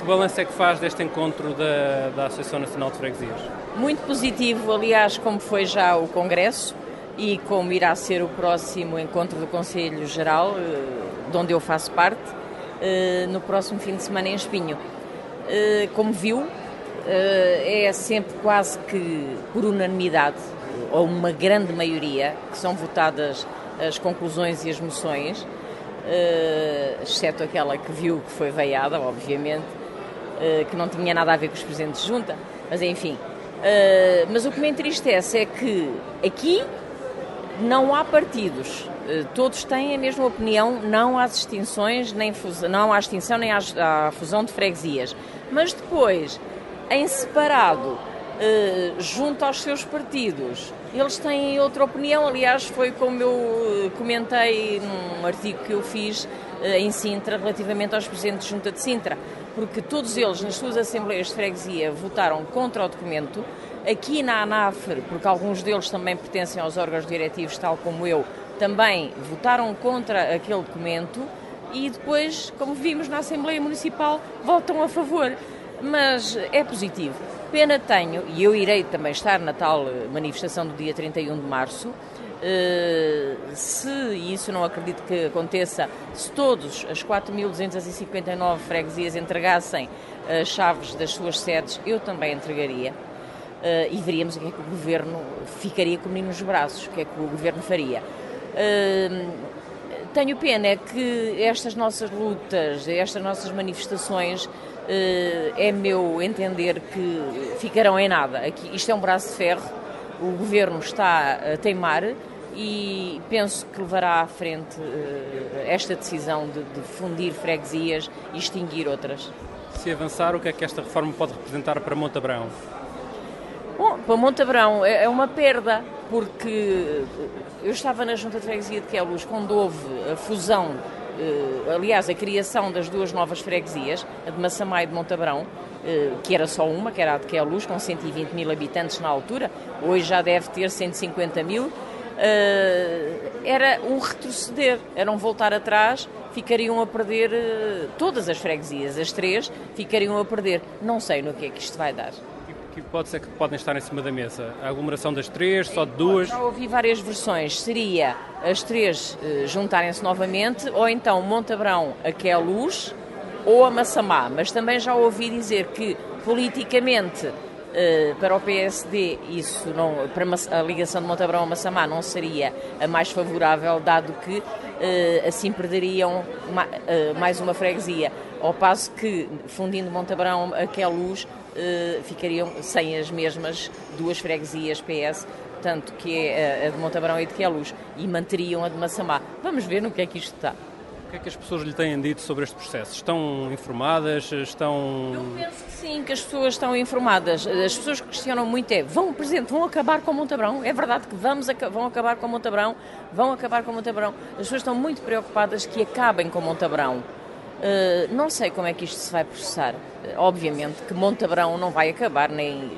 Que balanço é que faz deste encontro da Associação Nacional de Freguesias? Muito positivo, aliás, como foi já o Congresso e como irá ser o próximo encontro do Conselho Geral, de onde eu faço parte, no próximo fim de semana em Espinho. Como viu, é sempre quase que por unanimidade, ou uma grande maioria, que são votadas as conclusões e as moções, exceto aquela que viu que foi veiada, obviamente, que não tinha nada a ver com os presidentes de junta, mas enfim. Mas o que me entristece é que aqui não há partidos, todos têm a mesma opinião, não há extinções, não há extinção nem há fusão de freguesias. Mas depois, em separado, junto aos seus partidos, eles têm outra opinião. Aliás, foi como eu comentei num artigo que eu fiz em Sintra, relativamente aos presidentes de junta de Sintra, porque todos eles, nas suas assembleias de freguesia, votaram contra o documento. Aqui na ANAF, porque alguns deles também pertencem aos órgãos diretivos, tal como eu, também votaram contra aquele documento e depois, como vimos na Assembleia Municipal, votam a favor. Mas é positivo. Pena tenho, e eu irei também estar na tal manifestação do dia 31 de março, se, e isso não acredito que aconteça, se todos as 4.259 freguesias entregassem as chaves das suas sedes, eu também entregaria. E veríamos o que é que o Governo ficaria com o menino nos braços, o que é que o Governo faria. Tenho pena é que estas nossas lutas, estas nossas manifestações, é meu entender que ficarão em nada. Aqui, isto é um braço de ferro, o Governo está a teimar e penso que levará à frente esta decisão de fundir freguesias e extinguir outras. Se avançar, o que é que esta reforma pode representar para Montabrão? Bom, para Montabrão é uma perda, porque eu estava na Junta de Freguesia de Queluz quando houve a fusão, aliás, a criação das duas novas freguesias, a de Massamá e de Montabrão, que era só uma, que era a de Queluz, com 120 mil habitantes na altura, hoje já deve ter 150 mil. Era um retroceder, era um voltar atrás, ficariam a perder todas as freguesias, as três, ficariam a perder. Não sei no que é que isto vai dar. Que hipótese é que podem estar em cima da mesa? A aglomeração das três, só de duas? Já ouvi várias versões. Seria as três juntarem-se novamente, ou então Montabrão a Queluz ou a Massamá. Mas também já ouvi dizer que politicamente para o PSD isso não, para a ligação de Montabrão a Massamá não seria a mais favorável, dado que assim perderiam mais uma freguesia. Ao passo que, fundindo Montabrão a Queluz, ficariam sem as mesmas duas freguesias PS, tanto que é a de Montabrão e de Queluz, e manteriam a de Massamá. Vamos ver no que é que isto está. O que é que as pessoas lhe têm dito sobre este processo? Estão informadas? Estão... Eu penso que sim, que as pessoas estão informadas. As pessoas que questionam muito Presidente, vão acabar com Montabrão? É verdade que vão acabar com Montabrão? Vão acabar com Montabrão? As pessoas estão muito preocupadas que acabem com Montabrão. Não sei como é que isto se vai processar. Obviamente que Montabrão não vai acabar, nem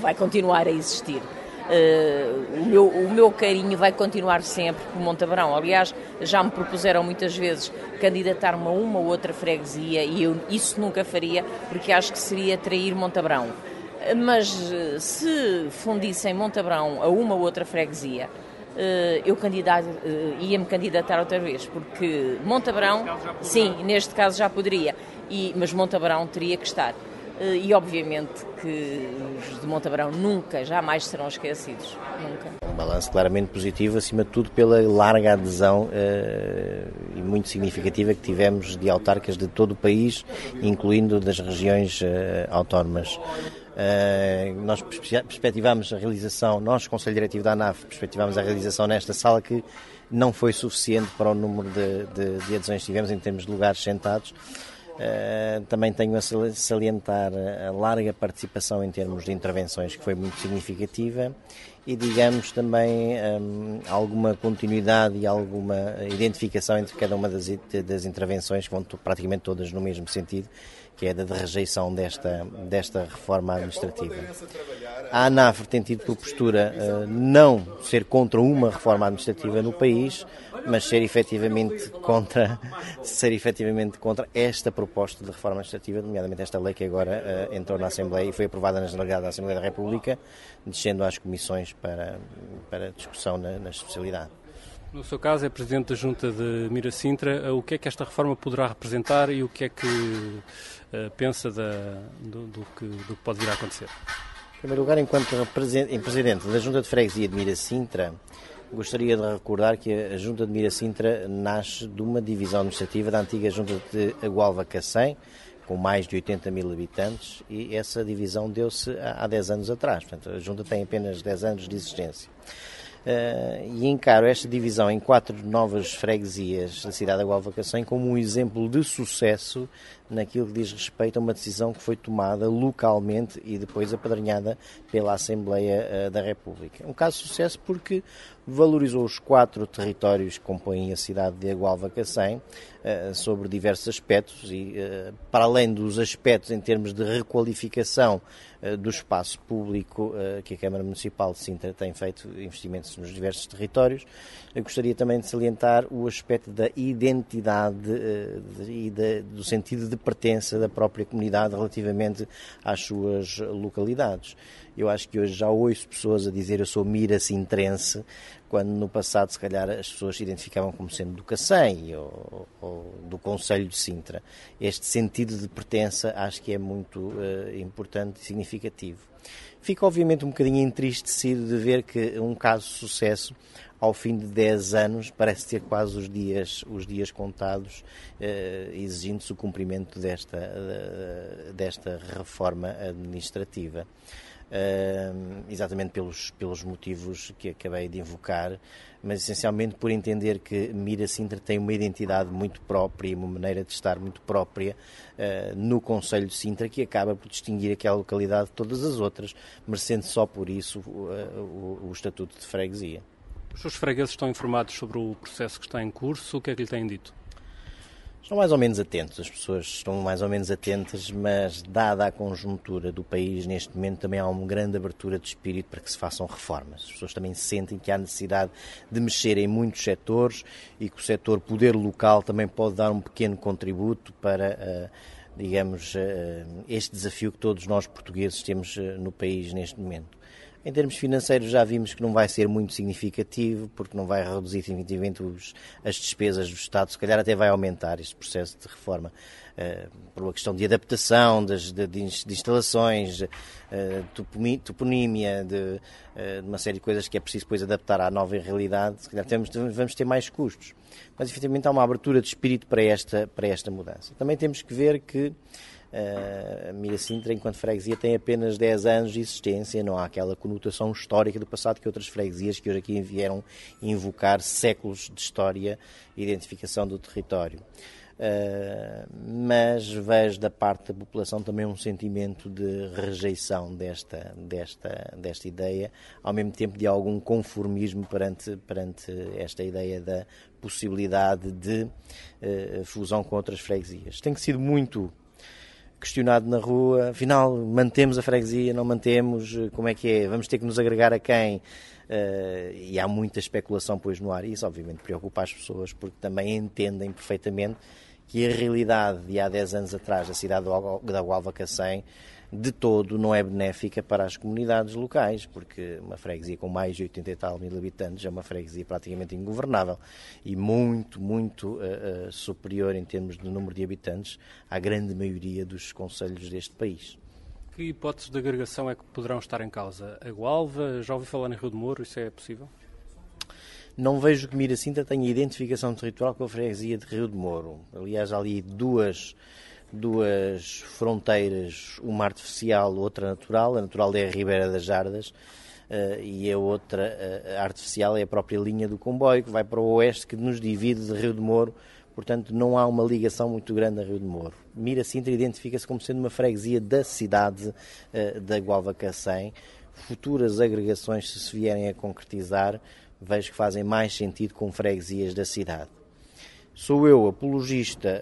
vai continuar a existir. O meu carinho vai continuar sempre por Montabrão. Aliás, já me propuseram muitas vezes candidatar-me a uma ou outra freguesia e eu isso nunca faria, porque acho que seria trair Montabrão. Mas se fundissem Montabrão a uma ou outra freguesia, eu ia-me candidatar outra vez, porque Montabrão, sim, neste caso já poderia, mas Montabrão teria que estar. E obviamente que os de Montabrão nunca, jamais serão esquecidos, nunca. Um balanço claramente positivo, acima de tudo pela larga adesão e muito significativa que tivemos de autarcas de todo o país, incluindo das regiões autónomas. Nós perspectivámos a realização, nós, Conselho Diretivo da ANAF, perspectivámos a realização nesta sala que não foi suficiente para o número de adesões que tivemos em termos de lugares sentados. Também tenho a salientar a larga participação em termos de intervenções, que foi muito significativa, e digamos também alguma continuidade e alguma identificação entre cada uma das intervenções, que vão praticamente todas no mesmo sentido, que é da rejeição desta reforma administrativa. A ANAFRE tem tido por postura não ser contra uma reforma administrativa no país, mas ser efetivamente contra esta proposta de reforma administrativa, nomeadamente esta lei que agora entrou na Assembleia e foi aprovada na Generalidade da Assembleia da República, descendo às comissões para discussão na especialidade. No seu caso, é Presidente da Junta de Mirasintra. O que é que esta reforma poderá representar e o que é que pensa do que pode vir a acontecer? Em primeiro lugar, enquanto Presidente da Junta de Freguesia de Mirasintra, gostaria de recordar que a Junta de Mirasintra nasce de uma divisão administrativa da antiga Junta de Agualva-Cacém, com mais de 80 mil habitantes, e essa divisão deu-se há 10 anos atrás. Portanto, a Junta tem apenas 10 anos de existência. E encaro esta divisão em 4 novas freguesias da cidade de Agualva-Cacém como um exemplo de sucesso naquilo que diz respeito a uma decisão que foi tomada localmente e depois apadrinhada pela Assembleia da República. Um caso de sucesso porque valorizou os 4 territórios que compõem a cidade de Agualva-Cacém sobre diversos aspectos e, para além dos aspectos em termos de requalificação do espaço público que a Câmara Municipal de Sintra tem feito investimentos nos diversos territórios, eu gostaria também de salientar o aspecto da identidade e do sentido de pertença da própria comunidade relativamente às suas localidades. Eu acho que hoje já ouço pessoas a dizer eu sou mirasintrense, quando no passado se calhar as pessoas se identificavam como sendo do Cacém ou do Concelho de Sintra. Este sentido de pertença acho que é muito importante e significativo. Fico obviamente um bocadinho entristecido de ver que um caso de sucesso, ao fim de 10 anos, parece ter quase os dias contados, exigindo-se o cumprimento desta reforma administrativa. Exatamente pelos motivos que acabei de invocar, mas essencialmente por entender que Mirasintra tem uma identidade muito própria e uma maneira de estar muito própria no Concelho de Sintra, que acaba por distinguir aquela localidade de todas as outras, merecendo só por isso o estatuto de freguesia. Os seus fregueses estão informados sobre o processo que está em curso? O que é que lhe têm dito? Estão mais ou menos atentos, as pessoas estão mais ou menos atentas, mas dada a conjuntura do país, neste momento também há uma grande abertura de espírito para que se façam reformas. As pessoas também sentem que há necessidade de mexer em muitos setores e que o setor poder local também pode dar um pequeno contributo para, este desafio que todos nós portugueses temos no país neste momento. Em termos financeiros já vimos que não vai ser muito significativo, porque não vai reduzir definitivamente as despesas do Estado, se calhar até vai aumentar este processo de reforma, por uma questão de adaptação de instalações, toponímia, de uma série de coisas que é preciso depois adaptar à nova realidade, se calhar vamos ter mais custos. Mas efetivamente há uma abertura de espírito para esta mudança. Também temos que ver que Mirasintra, enquanto freguesia, tem apenas 10 anos de existência, não há aquela conotação histórica do passado que outras freguesias que hoje aqui vieram invocar séculos de história e identificação do território. Mas vejo da parte da população também um sentimento de rejeição desta ideia, ao mesmo tempo de algum conformismo perante esta ideia da possibilidade de fusão com outras freguesias. Tem sido muito questionado na rua, afinal, mantemos a freguesia, não mantemos, como é que é, vamos ter que nos agregar a quem? E há muita especulação pois no ar, e isso obviamente preocupa as pessoas, porque também entendem perfeitamente que a realidade de há 10 anos atrás da cidade de Agualva-Cacém de todo não é benéfica para as comunidades locais, porque uma freguesia com mais de 80 e tal mil habitantes é uma freguesia praticamente ingovernável e muito superior em termos de número de habitantes à grande maioria dos concelhos deste país. Que hipóteses de agregação é que poderão estar em causa? A Gualva, já ouvi falar em Rio de Moro, isso é possível? Não vejo que Mirasintra tenha identificação territorial com a freguesia de Rio de Moro. Aliás, há ali duas fronteiras, uma artificial, outra natural. A natural é a Ribeira das Jardas e a outra artificial é a própria linha do comboio que vai para o oeste, que nos divide de Rio de Moro. Portanto, não há uma ligação muito grande a Rio de Moro. Mirasintra identifica-se como sendo uma freguesia da cidade de Agualva-Cacém. Futuras agregações, se vierem a concretizar, vejo que fazem mais sentido com freguesias da cidade. Sou eu apologista,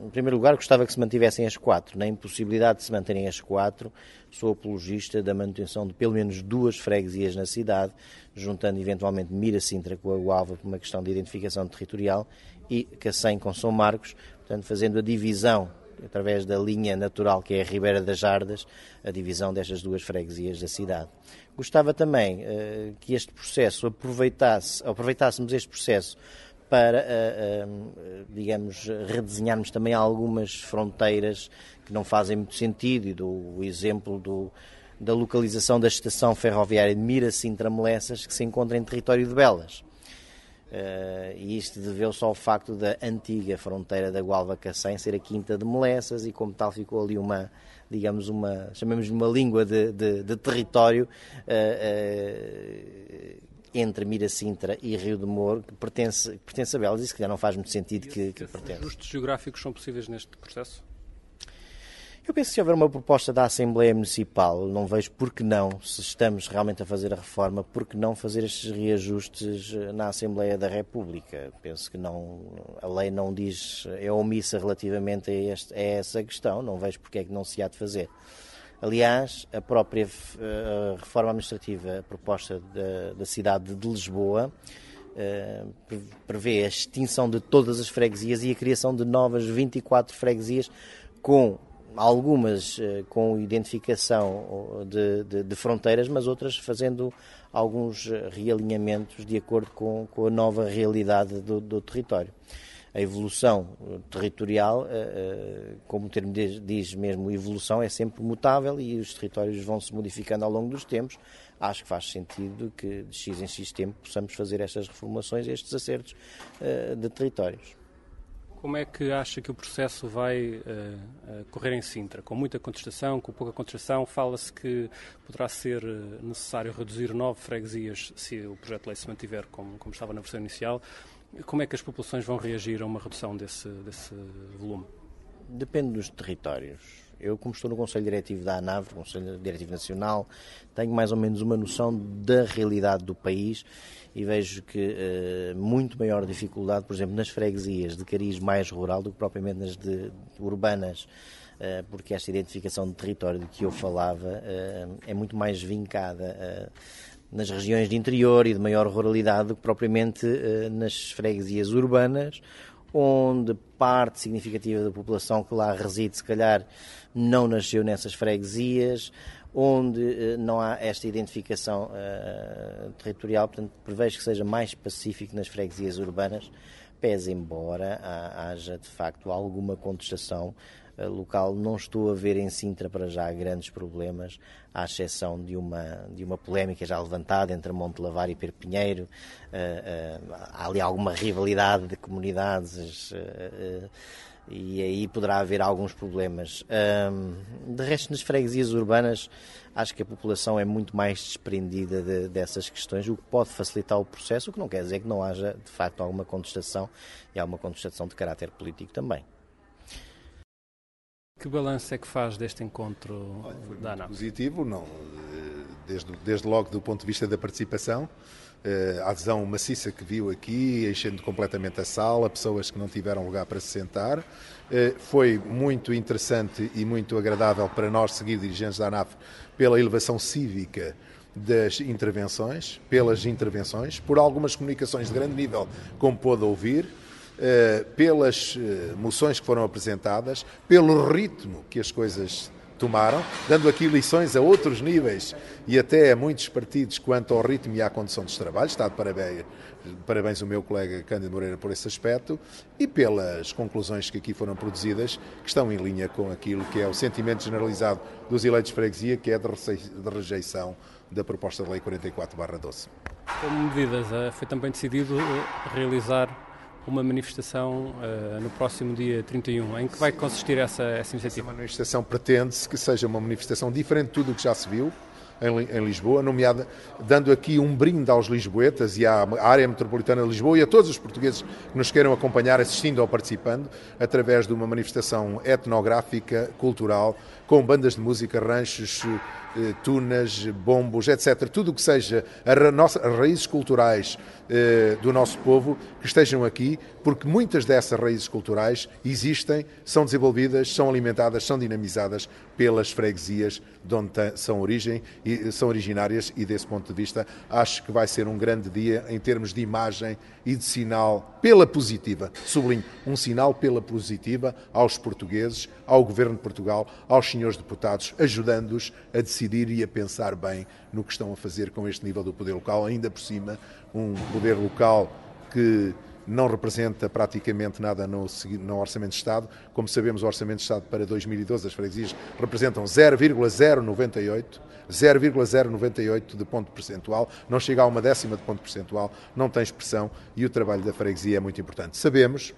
em primeiro lugar, gostava que se mantivessem as 4. Na impossibilidade de se manterem as 4, sou apologista da manutenção de pelo menos 2 freguesias na cidade, juntando eventualmente Mirasintra com a Gualva por uma questão de identificação territorial e Cacém com São Marcos, portanto fazendo a divisão, através da linha natural que é a Ribeira das Jardas, a divisão destas 2 freguesias da cidade. Gostava também que este processo aproveitássemos este processo para, digamos, redesenharmos também algumas fronteiras que não fazem muito sentido, e do exemplo da localização da estação ferroviária de Mirasintra-Melessas, que se encontra em território de Belas. E isto deveu-se ao facto da antiga fronteira da Gualva-Cacém ser a Quinta de Melessas, e como tal ficou ali chamemos-lhe uma língua de território entre Mirasintra e Rio de Moro, que pertence a Belas, e se calhar não faz muito sentido que pertence. Ajustes geográficos são possíveis neste processo? Eu penso que se houver uma proposta da Assembleia Municipal, não vejo por que não, se estamos realmente a fazer a reforma, por que não fazer estes reajustes na Assembleia da República. Penso que não, a lei não diz, é omissa relativamente a essa questão, não vejo porque é que não se há de fazer. Aliás, a própria reforma administrativa proposta da cidade de Lisboa prevê a extinção de todas as freguesias e a criação de novas 24 freguesias, com algumas com identificação de fronteiras, mas outras fazendo alguns realinhamentos de acordo com a nova realidade do território. A evolução territorial, como o termo diz mesmo, evolução é sempre mutável e os territórios vão se modificando ao longo dos tempos. Acho que faz sentido que de X em X tempo possamos fazer estas reformulações, estes acertos de territórios. Como é que acha que o processo vai correr em Sintra? Com muita contestação, com pouca contestação? Fala-se que poderá ser necessário reduzir 9 freguesias se o projeto de lei se mantiver como estava na versão inicial. Como é que as populações vão reagir a uma redução desse volume? Depende dos territórios. Eu, como estou no Conselho Diretivo da ANAV, Conselho Diretivo Nacional, tenho mais ou menos uma noção da realidade do país e vejo que muito maior dificuldade, por exemplo, nas freguesias de cariz mais rural do que propriamente nas urbanas, porque esta identificação de território de que eu falava é muito mais vincada nas regiões de interior e de maior ruralidade do que propriamente nas freguesias urbanas, onde parte significativa da população que lá reside, se calhar, não nasceu nessas freguesias, onde não há esta identificação territorial, portanto, prevejo que seja mais pacífico nas freguesias urbanas, pese embora haja, de facto, alguma contestação local. Não estou a ver em Sintra para já grandes problemas, à exceção de uma polémica já levantada entre Montelavar e Perpinheiro. Há ali alguma rivalidade de comunidades e aí poderá haver alguns problemas. De resto, nas freguesias urbanas, acho que a população é muito mais desprendida dessas questões, o que pode facilitar o processo, o que não quer dizer que não haja, de facto, alguma contestação, e há uma contestação de caráter político também. Que balanço é que faz deste encontro da ANAV? Positivo, não, desde logo do ponto de vista da participação, a adesão maciça que viu aqui, enchendo completamente a sala, pessoas que não tiveram lugar para se sentar. Foi muito interessante e muito agradável para nós, seguir dirigentes da ANAV, pela elevação cívica das intervenções, por algumas comunicações de grande nível, como pôde ouvir, pelas moções que foram apresentadas, pelo ritmo que as coisas tomaram, dando aqui lições a outros níveis e até a muitos partidos quanto ao ritmo e à condução dos trabalhos. Está de parabéns o meu colega Cândido Moreira por esse aspecto e pelas conclusões que aqui foram produzidas, que estão em linha com aquilo que é o sentimento generalizado dos eleitos de freguesia, que é de rejeição da proposta de lei 44/12. Como medidas, foi também decidido realizar uma manifestação no próximo dia 31. Em que vai consistir essa iniciativa? Essa manifestação pretende-se que seja uma manifestação diferente de tudo o que já se viu, em Lisboa, dando aqui um brinde aos lisboetas e à área metropolitana de Lisboa e a todos os portugueses que nos queiram acompanhar assistindo ou participando através de uma manifestação etnográfica, cultural, com bandas de música, ranchos, tunas, bombos, etc. Tudo o que seja as raízes culturais do nosso povo que estejam aqui, porque muitas dessas raízes culturais existem, são desenvolvidas, são alimentadas, são dinamizadas pelas freguesias de onde são originárias e desse ponto de vista acho que vai ser um grande dia em termos de imagem e de sinal pela positiva, sublinho, um sinal pela positiva aos portugueses, ao Governo de Portugal, aos senhores deputados, ajudando-os a decidir e a pensar bem no que estão a fazer com este nível do poder local, ainda por cima um poder local que não representa praticamente nada no Orçamento de Estado. Como sabemos, o Orçamento de Estado para 2012, as freguesias representam 0,098 de ponto percentual, não chega a 1/10 de ponto percentual, não tem expressão e o trabalho da freguesia é muito importante. Sabemos,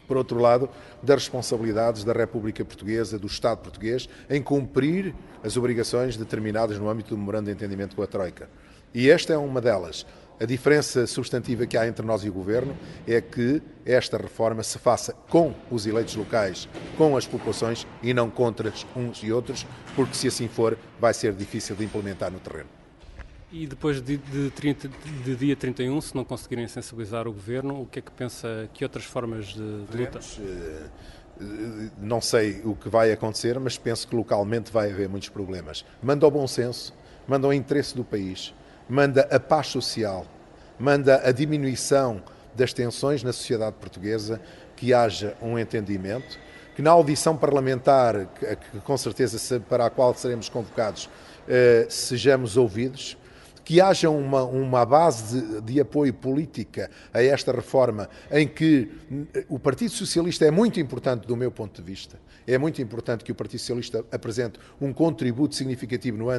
por outro lado, das responsabilidades da República Portuguesa, do Estado português, em cumprir as obrigações determinadas no âmbito do Memorando de Entendimento com a Troika. E esta é uma delas. A diferença substantiva que há entre nós e o Governo é que esta reforma se faça com os eleitos locais, com as populações e não contra uns e outros, porque se assim for, vai ser difícil de implementar no terreno. E depois de dia 31, se não conseguirem sensibilizar o Governo, o que é que pensa, que outras formas de luta? Não sei o que vai acontecer, mas penso que localmente vai haver muitos problemas. Manda o bom senso, manda o interesse do país, manda a paz social, manda a diminuição das tensões na sociedade portuguesa, que haja um entendimento, que na audição parlamentar, que com certeza para a qual seremos convocados, sejamos ouvidos, que haja uma base de apoio política a esta reforma, em que o Partido Socialista é muito importante do meu ponto de vista. É muito importante que o Partido Socialista apresente um contributo significativo no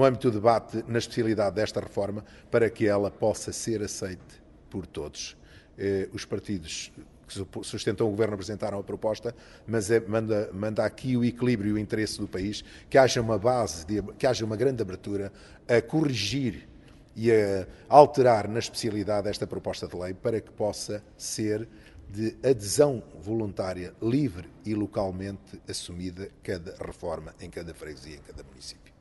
âmbito do debate na especialidade desta reforma, para que ela possa ser aceite por todos. Os partidos que sustentam o Governo apresentaram a proposta, mas manda aqui o equilíbrio e o interesse do país, que haja uma base, que haja uma grande abertura a corrigir e a alterar na especialidade esta proposta de lei para que possa ser de adesão voluntária, livre e localmente assumida cada reforma em cada freguesia, em cada município.